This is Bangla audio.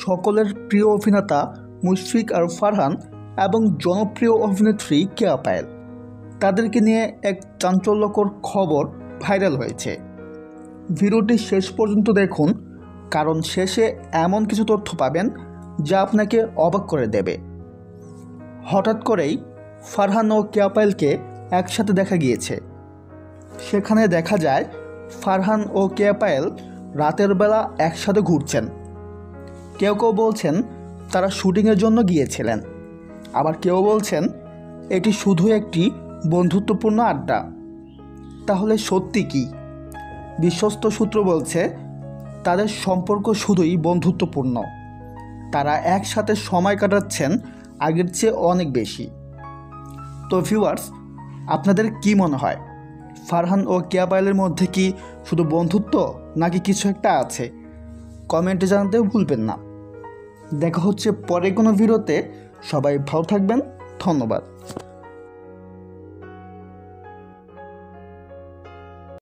সকলের প্রিয় অভিনেতা মুশফিক আর ফারহান এবং জনপ্রিয় অভিনেত্রী কেয়া পায়েল, তাদেরকে নিয়ে এক চাঞ্চল্যকর খবর ভাইরাল হয়েছে। ভিডিওটি শেষ পর্যন্ত দেখুন, কারণ শেষে এমন কিছু তথ্য পাবেন যা আপনাকে অবাক করে দেবে। হঠাৎ করেই ফারহান ও কেয়া পায়েলকে একসাথে দেখা গিয়েছে। সেখানে দেখা যায় ফারহান ও কেয়া পায়েল রাতের বেলা একসাথে ঘুরছেন। কেউ কেউ বলছেন তারা শুটিংয়ের জন্য গিয়েছিলেন, আবার কেউ বলছেন এটি শুধু একটি বন্ধুত্বপূর্ণ আড্ডা। তাহলে সত্যি কি? বিশ্বস্ত সূত্র বলছে তাদের সম্পর্ক শুধুই বন্ধুত্বপূর্ণ। তারা একসাথে সময় কাটাচ্ছেন আগের চেয়ে অনেক বেশি। তো ভিউয়ার্স, আপনাদের কি মনে হয়, ফারহান ও কেয়া পায়েলের মধ্যে কি শুধু বন্ধুত্ব নাকি কিছু একটা আছে? কমেন্টে জানাতেও ভুলবেন না। দেখা হচ্ছে পরে কোনো ভিডিওতে। সবাই ভালো থাকবেন। ধন্যবাদ।